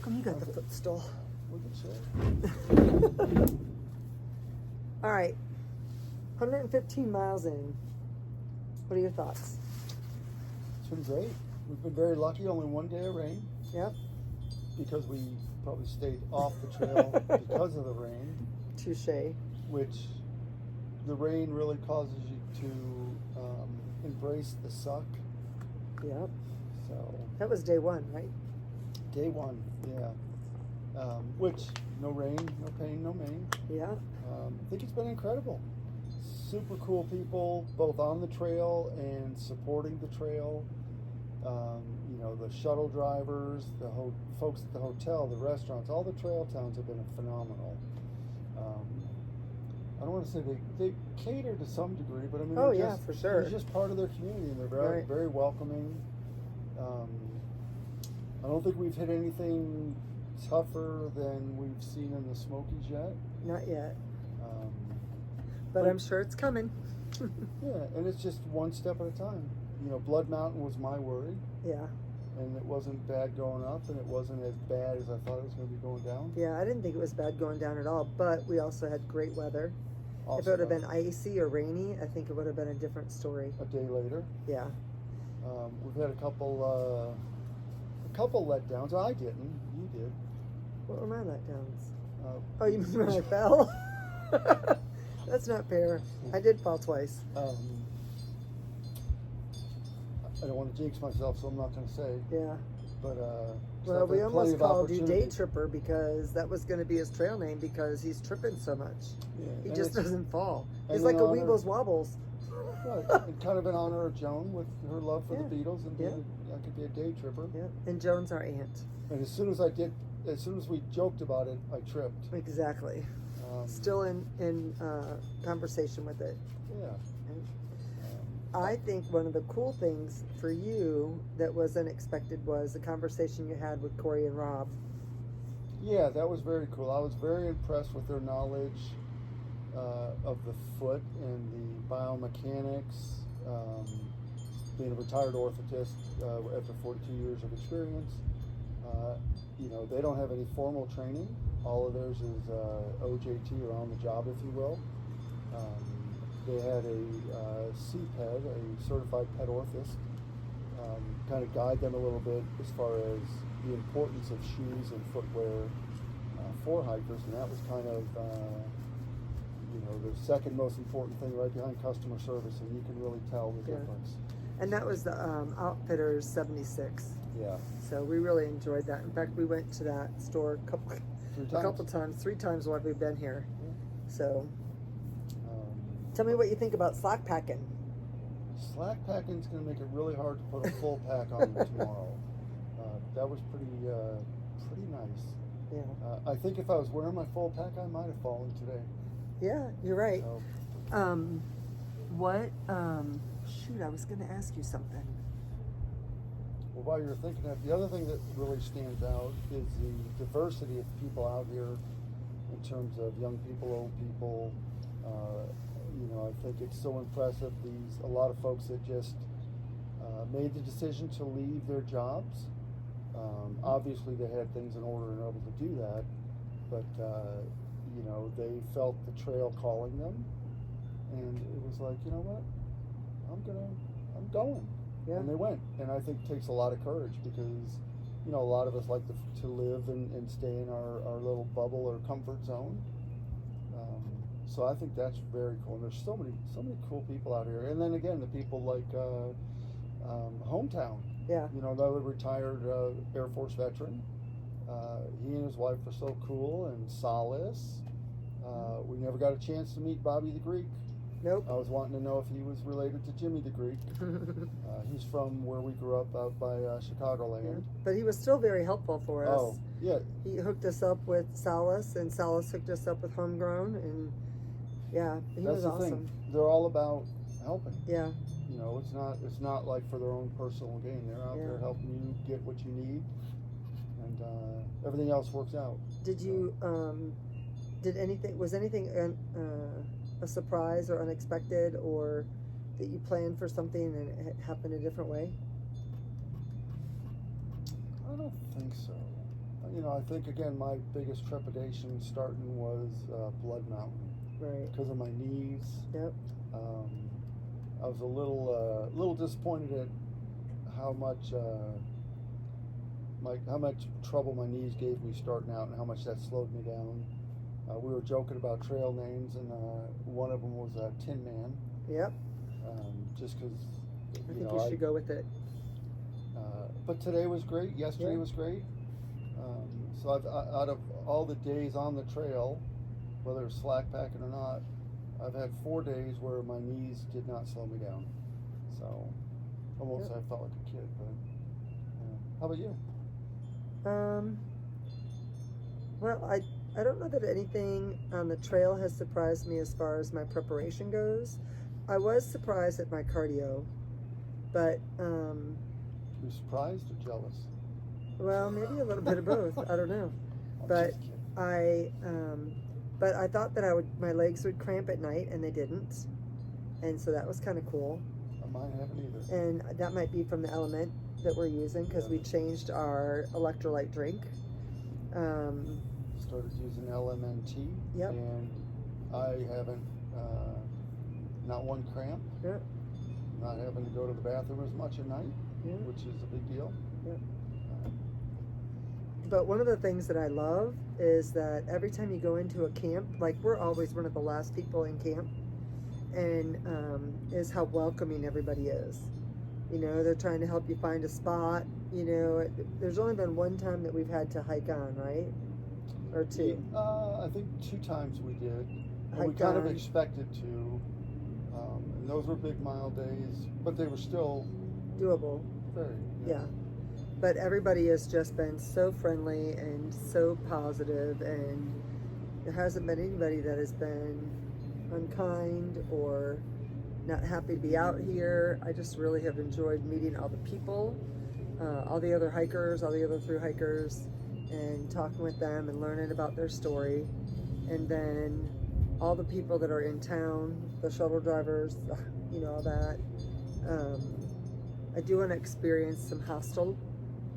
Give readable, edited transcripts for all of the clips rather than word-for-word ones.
come you got the footstool? We can share. All right, 115 miles in. What are your thoughts? It's been great. We've been very lucky. Only one day of rain Yep. because we probably stayed off the trail because of the rain, Touche. which the rain really causes you to embrace the suck. Yep. So That was day one, right? day one, yeah. Which no rain, no pain, no main. Yeah. I think it's been incredible. Super cool people, both on the trail and supporting the trail. You know, the shuttle drivers, the folks at the hotel, the restaurants, all the trail towns have been phenomenal. I don't want to say they cater to some degree, but I mean, Oh, they're yeah, just, for sure. They're just part of their community, and they're very, Right. very welcoming. I don't think we've hit anything tougher than we've seen in the Smokies yet. Not yet, Um, but I'm sure it's coming. Yeah, and it's just one step at a time. You know, Blood Mountain was my worry, Yeah. and it wasn't bad going up, and it wasn't as bad as I thought it was going to be going down. Yeah, I didn't think it was bad going down at all, but we also had great weather. Also, If it would have been icy or rainy, I think it would have been a different story. a day later, Yeah. we've had a couple letdowns. I didn't. You did. What were my letdowns? Uh, Oh, you mean when I fell? That's not fair. I did fall twice. I don't want to jinx myself, so I'm not going to say. Yeah. But Well, we plenty almost of called you Day opportunity. Tripper because that was going to be his trail name because he's tripping so much. Yeah, He and just it's- doesn't fall. and He's like in a honor- Weebles Wobbles. Right, and kind of in honor of Joan with her love for Yeah. the Beatles, and Yeah. I could be a day tripper. Yeah. And Joan's our aunt. And as soon as we joked about it, I tripped. Exactly. Um, Still in conversation with it. Yeah. I think one of the cool things for you that was unexpected was the conversation you had with Corey and Rob. Yeah, that was very cool. I was very impressed with their knowledge of the foot and the biomechanics. Being a retired orthotist after 42 years of experience, you know, they don't have any formal training. All of theirs is OJT, or on the job, if you will. They had a CPED, a certified pet orthist, kind of guide them a little bit as far as the importance of shoes and footwear for hikers, and that was kind of, you know, the second most important thing, right behind customer service, and you can really tell the Yeah. difference. And that was the Outfitters 76. Yeah. So we really enjoyed that. In fact, we went to that store a couple times, 3 times while we've been here. Yeah. So Um, tell me what you think about slack packing. Slack packing is going to make it really hard to put a full pack on you tomorrow. That was pretty nice. Yeah. I think if I was wearing my full pack, I might have fallen today. Yeah, you're right. So, Shoot, I was going to ask you something. well, while you're thinking that, the other thing that really stands out is the diversity of people out here in terms of young people, old people. You know, I think it's so impressive. A lot of folks that just made the decision to leave their jobs. Obviously, they had things in order and able to do that, but you know, they felt the trail calling them, and it was like, you know what, I'm going. Yeah. And they went. And I think it takes a lot of courage because, you know, a lot of us like to live and stay in our little bubble or comfort zone. So I think that's very cool. And there's so many cool people out here. And then again, the people like Hometown. Yeah. You know, another retired Air Force veteran. He and his wife are so cool, and Solace. We never got a chance to meet Bobby the Greek. Nope. I was wanting to know if he was related to Jimmy the Greek. He's from where we grew up out by Chicagoland. But he was still very helpful for us. Oh, yeah. He hooked us up with Solace, and Solace hooked us up with Homegrown, and yeah, he That's was the awesome. thing. They're all about helping. Yeah. You know, it's not like for their own personal gain. They're out there helping you get what you need, and everything else works out. Did you was anything a surprise or unexpected, or that you planned for something and it happened a different way? I don't think so. You know, I think again my biggest trepidation starting was Blood Mountain Right. because of my knees. Yep. I was a little disappointed at how much how much trouble my knees gave me starting out, and how much that slowed me down. We were joking about trail names, and one of them was Tin Man, Yep. just because. I think you should go with it. But today was great. Yesterday Yeah. was great. So out of all the days on the trail, whether it's slack packing or not, I've had 4 days where my knees did not slow me down. So I won't Yep. say I felt like a kid, but how about you? Well, I don't know that anything on the trail has surprised me as far as my preparation goes. I was surprised at my cardio, but You surprised or jealous? well, maybe a little bit of both. I don't know. I'm But just kidding. but I thought that my legs would cramp at night, and they didn't, and so that was kind of cool. Mine haven't either. And that might be from the element that we're using, because we changed our electrolyte drink. Started using LMNT. Yep. And I haven't, not one cramp. Yep. Not having to go to the bathroom as much at night, Yeah. which is a big deal. Yep. But one of the things that I love is that every time you go into a camp, like we're always one of the last people in camp, and is how welcoming everybody is. You know, they're trying to help you find a spot. You know, there's only been one time that we've had to hike on, right? Or two. I think 2 times we did. And we Hiked kind of on. expected to. And those were big mile days, but they were still Doable. very. Yeah. But everybody has just been so friendly and so positive, and there hasn't been anybody that has been unkind or not happy to be out here. I just really have enjoyed meeting all the people, all the other hikers, all the other thru hikers, and talking with them and learning about their story. And then all the people that are in town, the shuttle drivers, you know, all that. I do want to experience some hostel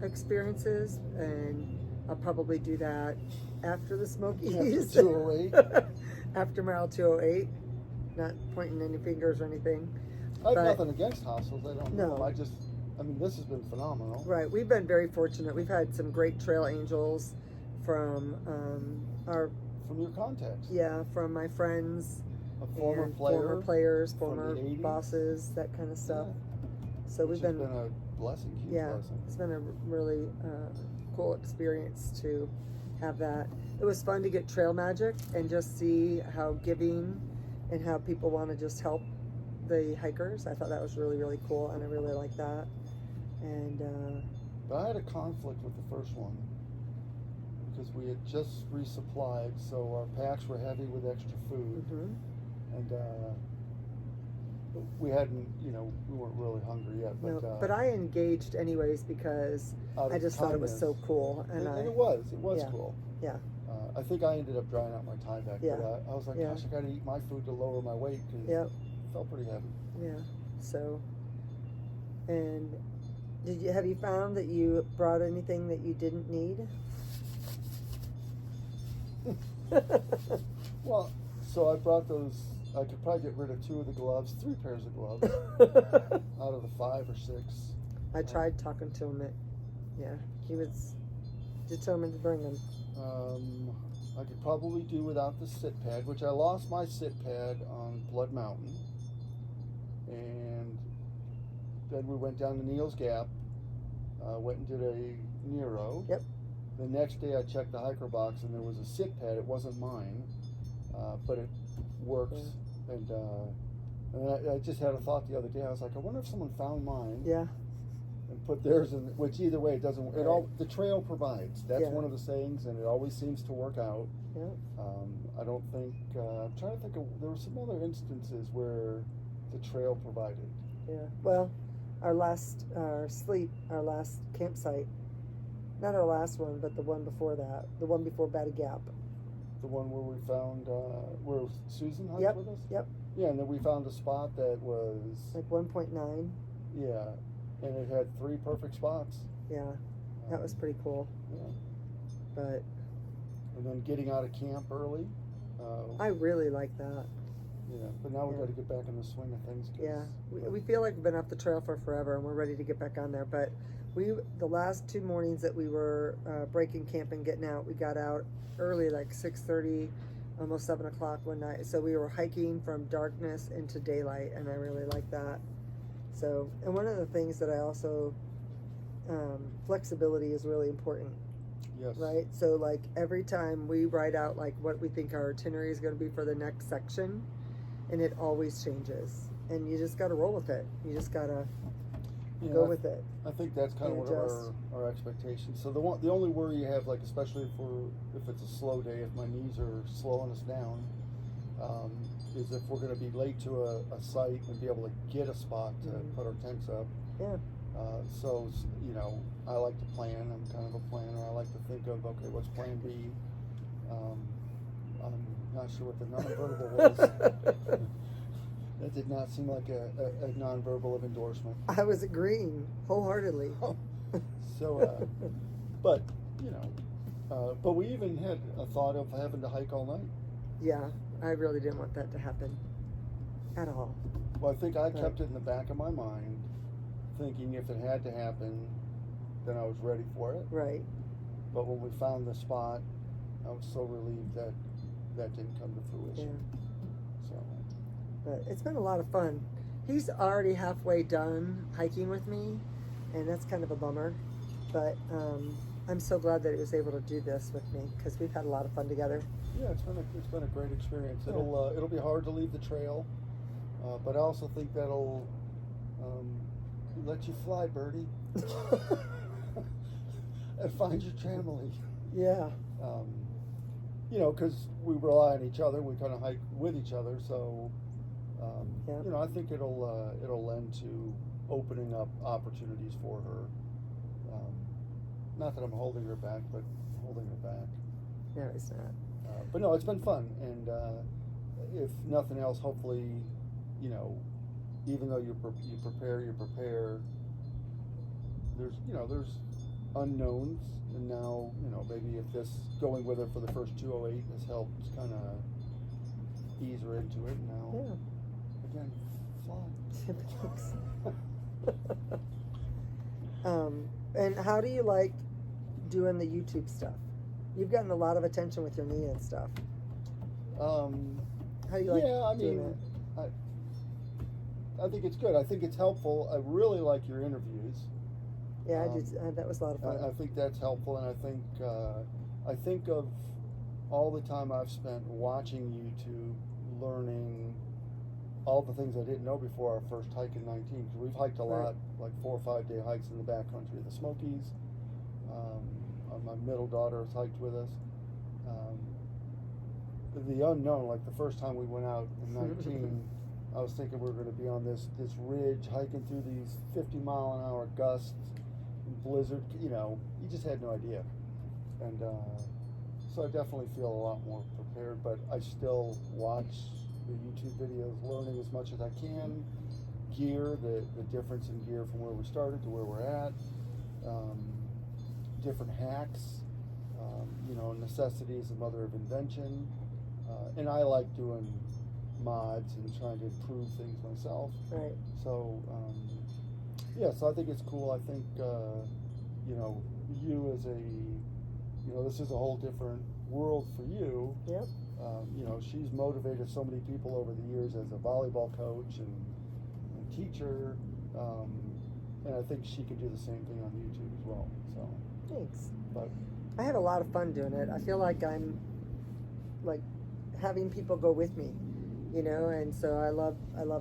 experiences, and I'll probably do that after the Smokies. After 208. After mile 208. Not pointing any fingers or anything. I have But- nothing against hostels. I don't know. No. I mean, this has been phenomenal. Right, we've been very fortunate. We've had some great trail angels from From your contacts. from my friends, A former and player. former players, from former the 80s. bosses, that kind of stuff. So Which we've has been a blessing, huge yeah, blessing. it's been a really cool experience to have that. It was fun to get Trail Magic and just see how giving and how people want to just help the hikers. I thought that was really, really cool, and I really like that. And But I had a conflict with the first one because we had just resupplied, so our packs were heavy with extra food, mhm. and we hadn't, we weren't really hungry yet. But, No, but I engaged anyways because out I of just thought it was so kindness- cool, And, and it was yeah, cool. yeah. I think I ended up drying out my tie back, Yeah, but I was like, yeah. gosh, I got to eat my food to lower my weight because Yep. it felt pretty heavy. Yeah. So, and have you found that you brought anything that you didn't need? Well, so I brought those. I could probably get rid of 2 of the gloves, 3 pairs of gloves out of the 5 or 6. I tried talking to him. He was determined to bring them. I could probably do without the sit pad, which I lost my sit pad on Blood Mountain, and then we went down to Neal's Gap, went and did a Nero. Yep. The next day I checked the hiker box and there was a sit pad. It wasn't mine, but it works. And I just had a thought the other day. I was like, I wonder if someone found mine Yeah. and put theirs in. Which either way, it doesn't. It all the trail provides. That's Yeah. one of the sayings, and it always seems to work out. Yeah. I don't think. I'm trying to think of. There were some other instances where the trail provided. Yeah. Well, our last campsite, not our last one, but the one before that, the one before Batty Gap. The one where we found where Susan hiked Yep. with us. Yep. Yeah, and then we found a spot that was Like 1.9. yeah, and it had 3 perfect spots. Yeah. That was pretty cool. Yeah. But and then getting out of camp early. I really like that. Yeah, but now we Yeah. got to get back in the swing of things. Yeah, we feel like we've been off the trail for forever, and we're ready to get back on there. But the last 2 mornings that we were breaking camp and getting out, we got out early, like 6:30, almost 7 o'clock one night. So we were hiking from darkness into daylight, and I really like that. So, and one of the things that I also flexibility is really important. Yes. Right? So, like, every time we write out, like, what we think our itinerary is going to be for the next section, and it always changes. And you just got to roll with it. You just got to go with it. I think that's kind of And one adjust. of our expectations. So the only worry you have, like especially if it's a slow day, if my knees are slowing us down, is if we're going to be late to a site and be able to get a spot to put our tents up. Yeah. So you know, I like to plan. I'm kind of a planner. I like to think of, okay, what's Plan B? I'm not sure what the nonverbal was. That did not seem like a nonverbal of endorsement. I was agreeing wholeheartedly. So, but you know, but we even had a thought of having to hike all night. Yeah, I really didn't want that to happen at all. Well, I think I kept it in the back of my mind, thinking if it had to happen, then I was ready for it. Right. But when we found the spot, I was so relieved that that didn't come to fruition. Yeah. So, But it's been a lot of fun. He's already halfway done hiking with me, and that's kind of a bummer. But I'm so glad that he was able to do this with me because we've had a lot of fun together. yeah, it's been a great experience. Yeah. It'll be hard to leave the trail, but I also think that'll let you fly, Birdie, and find your family. Yeah. You know, because we rely on each other. We kind of hike with each other, so Yeah. you know, I think it'll lend to opening up opportunities for her. Not that I'm holding her back, but holding her back. No, he's not. But no, it's been fun, and if nothing else, hopefully, you know, even though you prepare. There's unknowns, and now maybe if this going with her for the first 208 has helped kind of ease her into it. Now, Yeah. again, fly. And how do you like doing the YouTube stuff? You've gotten a lot of attention with your knee and stuff. How do you like doing it? I think it's good. I think it's helpful. I really like your interviews. Yeah, that was a lot of fun. I think that's helpful, and I think of all the time I've spent watching YouTube, learning all the things I didn't know before our first hike in 19. Because we've hiked a lot, like 4 or 5 day hikes in the backcountry of the Smokies. My middle daughter has hiked with us. The unknown, like the first time we went out in 19, I was thinking we were going to be on this ridge, hiking through these 50-mile-an-hour gusts, blizzard. You just had no idea. And so I definitely feel a lot more prepared. But I still watch the YouTube videos, learning as much as I can. Gear, the difference in gear from where we started to where we're at. Different hacks. Necessities, the mother of invention. And I like doing mods and trying to improve things myself. Right. So, so I think it's cool. I think, you as this is a whole different world for you. Yep. She's motivated so many people over the years as a volleyball coach and teacher. And I think she could do the same thing on YouTube as well. So, Thanks. but I have a lot of fun doing it. I feel like I'm like having people go with me, and so I love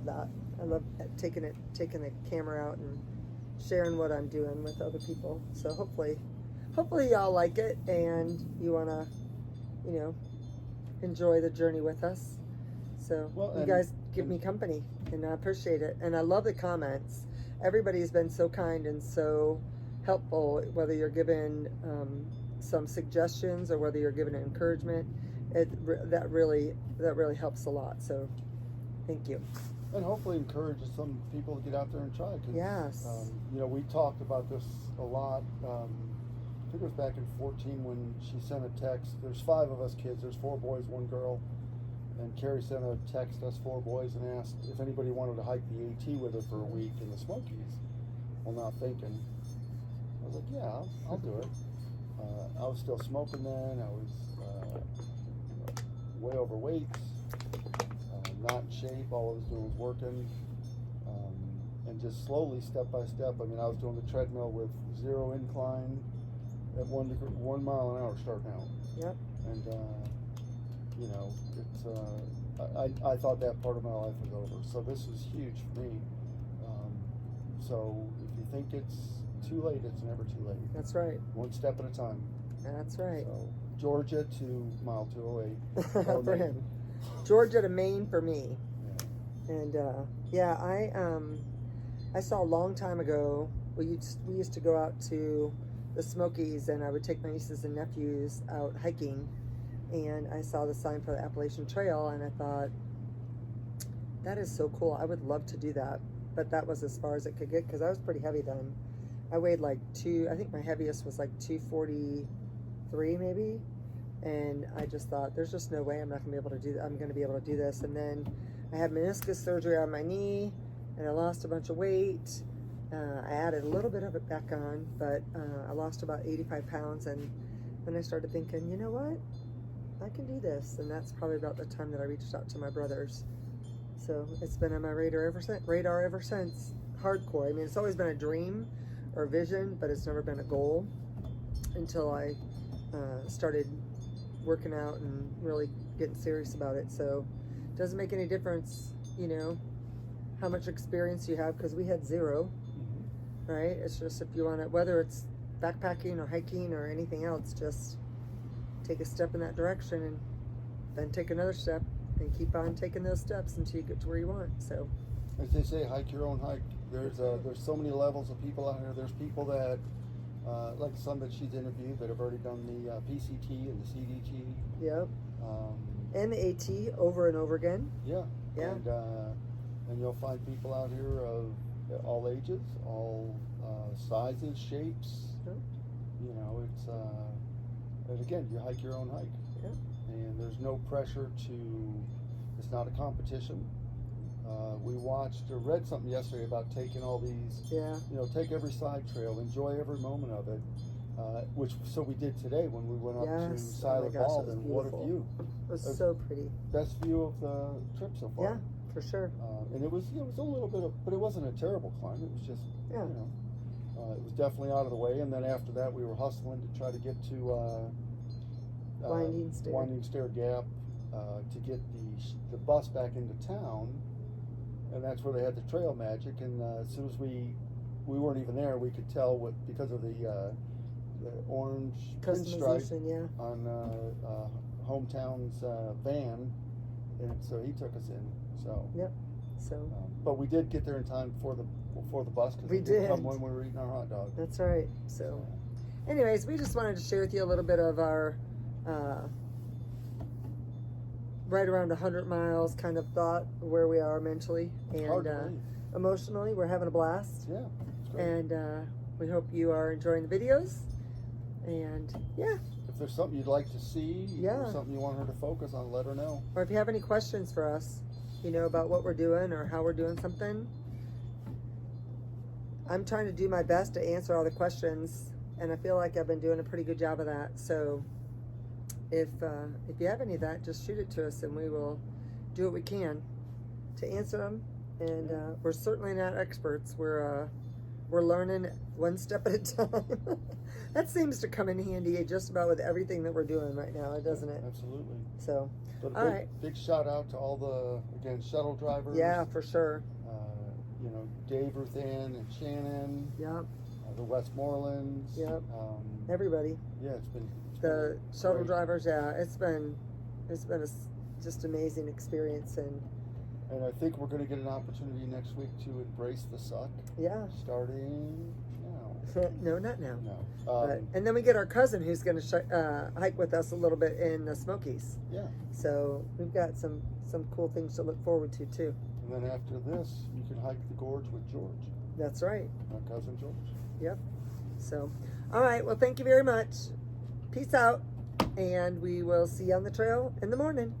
that. I love taking the camera out and sharing what I'm doing with other people. So hopefully y'all like it and you want to, enjoy the journey with us. So you guys give me company, and I appreciate it. And I love the comments. Everybody's been so kind and so helpful, whether you're giving some suggestions or whether you're giving encouragement. That really helps a lot. So thank you. And hopefully encourages some people to get out there and try. 'Cause, Yes. we talked about this a lot. think it was back in 14 when she sent a text. There's 5 of us kids. There's 4 boys, 1 girl. And Carrie sent a text us 4 boys and asked if anybody wanted to hike the AT with her for a week in the Smokies. Well, not thinking. I was like, yeah, I'll do it. I was still smoking then. I was way overweight, not in shape. All I was doing was working. And just slowly, step by step. I mean, I was doing the treadmill with 0 incline at 1 mile an hour starting out. Yep. And you know, it's I thought that part of my life was over. So this was huge for me. So if you think it's too late, it's never too late. That's right. One step at a time. That's right. So Georgia to mile 208. For him. Georgia to Maine for me. Yeah. And yeah, I saw a long time ago. We used to go out to the Smokies, and I would take my nieces and nephews out hiking. And I saw the sign for the Appalachian Trail, and I thought, that is so cool. I would love to do that. But that was as far as it could get because I was pretty heavy then. I weighed like I think my heaviest was like 243 maybe. And I just thought, there's just no way I'm not going to be able to do that. I'm going to be able to do this. And then I had meniscus surgery on my knee, and I lost a bunch of weight. I added a little bit of it back on, but I lost about 85 pounds. And then I started thinking, you know what? I can do this. And that's probably about the time that I reached out to my brothers. So it's been on my radar ever since. Hardcore. I mean, it's always been a dream or a vision, but it's never been a goal until I started working out and really getting serious about it. So it doesn't make any difference, you know, how much experience you have, because we had 0, right? It's just if you want to, whether it's backpacking or hiking or anything else, just take a step in that direction and then take another step and keep on taking those steps until you get to where you want. So As they say, hike your own hike. There's so many levels of people out here. There's people that like some that she's interviewed that have already done the PCT and the CDT. yep. And the AT over and over again. Yeah. Yeah. And you'll find people out here of all ages, all sizes, shapes. Yep. You know, it's and again, you hike your own hike. Yep. And there's no pressure to. It's not a competition. We watched or read something yesterday about taking all these. Yeah. You know, take every side trail, enjoy every moment of it. So we did today when we went up to Yes. Silent Oh my gosh, Ball, it was and what a beautiful. view! It was so pretty. Best view of the trip so far. Yeah, for sure. And it was a little bit of, but it wasn't a terrible climb. It was just, Yeah. you know, it was definitely out of the way. And then after that, we were hustling to try to get to Winding Stair Gap to get the bus back into town, and that's where they had the Trail Magic. And as soon as we weren't even there, we could tell because of the orange pinstripe Customization, yeah. on Hometown's van, and so he took us in. So. Yep. So But we did get there in time for the bus because We it did come did. when we were eating our hot dog. that's right. So anyways, we just wanted to share with you a little bit of our right around 100 miles kind of thought where we are mentally Hard and to believe. emotionally. We're having a blast. Yeah, it's great. And we hope you are enjoying the videos. And yeah, If there's something you'd like to see, Yeah. or something you want her to focus on, let her know. or if you have any questions for us, you know, about what we're doing or how we're doing something, I'm trying to do my best to answer all the questions, and I feel like I've been doing a pretty good job of that. So if you have any of that, just shoot it to us, and we will do what we can to answer them. And we're certainly not experts. We're learning one step at a time. That seems to come in handy just about with everything that we're doing right now, doesn't it? Absolutely. So, But all right. big shout out to all the shuttle drivers. Yeah, for sure. You know, Dave, Ruth Ann, and Shannon. Yep. The Westmorelands. Yep. Everybody. Yeah, it's been The shuttle great. drivers. Yeah, it's been just amazing experience, and And I think we're going to get an opportunity next week to embrace the suck. yeah. Starting now. No, not now. No. But, and then we get our cousin who's going to hike with us a little bit in the Smokies. Yeah. So we've got some cool things to look forward to too. And then after this, you can hike the gorge with George, That's right. my cousin George. Yep. So, All right. Well, thank you very much. Peace out. And we will see you on the trail in the morning.